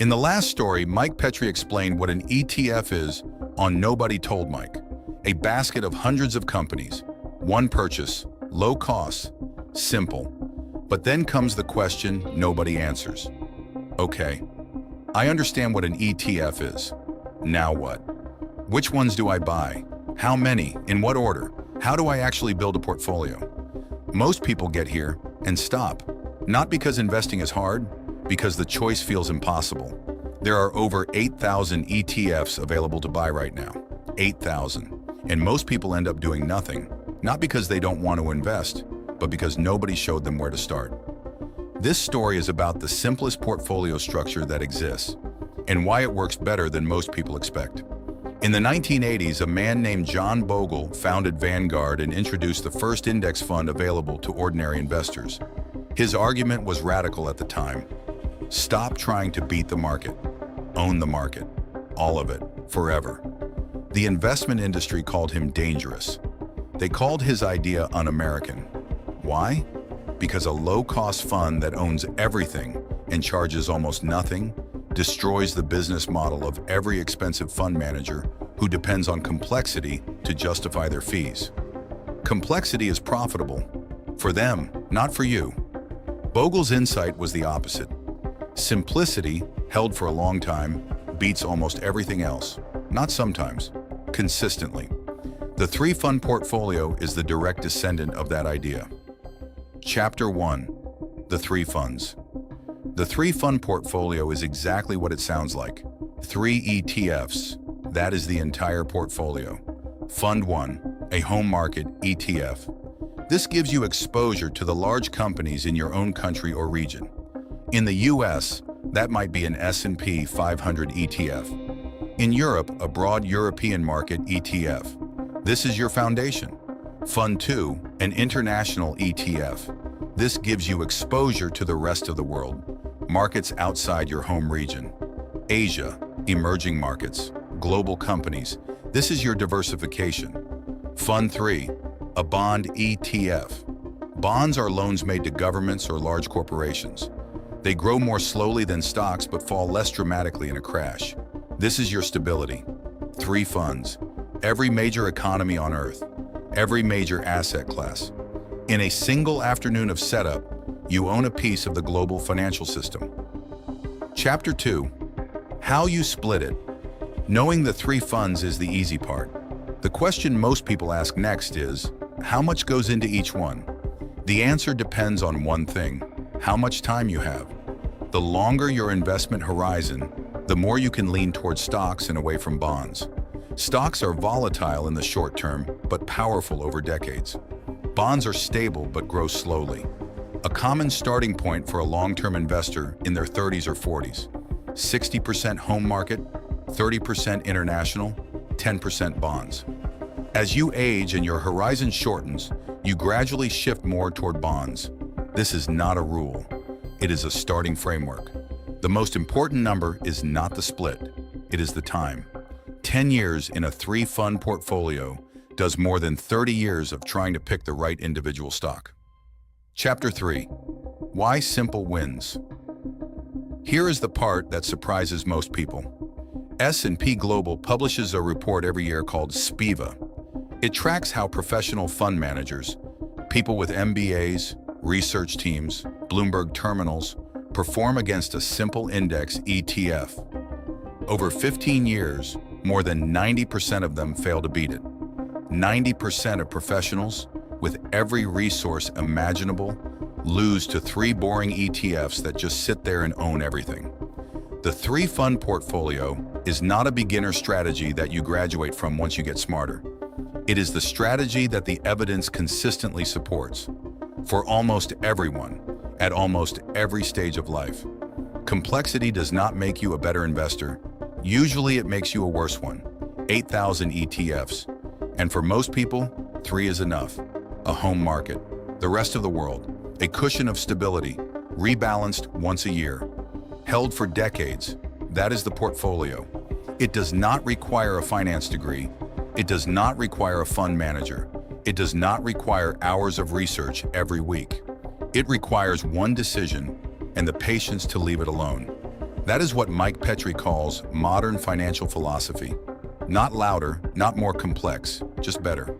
In the last story, Mike Petrie explained what an ETF is on Nobody Told Mike, a basket of hundreds of companies, one purchase, low costs, simple. But then comes the question nobody answers. Okay, I understand what an ETF is. Now what? Which ones do I buy? How many? In what order? How do I actually build a portfolio? Most people get here and stop, not because investing is hard, because the choice feels impossible. There are over 8,000 ETFs available to buy right now. 8,000. And most people end up doing nothing, not because they don't want to invest, but because nobody showed them where to start. This story is about the simplest portfolio structure that exists and why it works better than most people expect. In the 1980s, a man named John Bogle founded Vanguard and introduced the first index fund available to ordinary investors. His argument was radical at the time. Stop trying to beat the market. Own the market. All of it. Forever. The investment industry called him dangerous. They called his idea un-American. Why? Because a low-cost fund that owns everything and charges almost nothing destroys the business model of every expensive fund manager who depends on complexity to justify their fees. Complexity is profitable. For them, not for you. Bogle's insight was the opposite. Simplicity, held for a long time, beats almost everything else. Not sometimes, consistently. The three-fund portfolio is the direct descendant of that idea. Chapter 1. The Three Funds. The three-fund portfolio is exactly what it sounds like. 3 ETFs. That is the entire portfolio. Fund 1, a home market ETF. This gives you exposure to the large companies in your own country or region. In the US, that might be an S&P 500 ETF. In Europe, a broad European market ETF. This is your foundation. Fund 2, an international ETF. This gives you exposure to the rest of the world, markets outside your home region. Asia, emerging markets, global companies. This is your diversification. Fund 3, a bond ETF. Bonds are loans made to governments or large corporations. They grow more slowly than stocks but fall less dramatically in a crash. This is your stability. 3 funds. Every major economy on Earth. Every major asset class. In a single afternoon of setup, you own a piece of the global financial system. Chapter 2. How you split it. Knowing the 3 funds is the easy part. The question most people ask next is, how much goes into each one? The answer depends on one thing: how much time you have. The longer your investment horizon, the more you can lean towards stocks and away from bonds. Stocks are volatile in the short term, but powerful over decades. Bonds are stable but grow slowly. A common starting point for a long-term investor in their 30s or 40s. 60% home market, 30% international, 10% bonds. As you age and your horizon shortens, you gradually shift more toward bonds. This is not a rule. It is a starting framework. The most important number is not the split. It is the time. 10 years in a 3-fund portfolio does more than 30 years of trying to pick the right individual stock. Chapter 3. Why simple wins. Here is the part that surprises most people. S&P Global publishes a report every year called SPIVA. It tracks how professional fund managers, people with MBAs, research teams, Bloomberg terminals, perform against a simple index ETF. Over 15 years, more than 90% of them fail to beat it. 90% of professionals, with every resource imaginable, lose to 3 boring ETFs that just sit there and own everything. The 3-fund portfolio is not a beginner strategy that you graduate from once you get smarter. It is the strategy that the evidence consistently supports. For almost everyone, at almost every stage of life. Complexity does not make you a better investor. Usually it makes you a worse one. 8,000 ETFs. And for most people, 3 is enough. A home market. The rest of the world. A cushion of stability. Rebalanced once a year. Held for decades. That is the portfolio. It does not require a finance degree. It does not require a fund manager. It does not require hours of research every week. It requires one decision and the patience to leave it alone. That is what Mike Petrie calls modern financial philosophy. Not louder, not more complex, just better.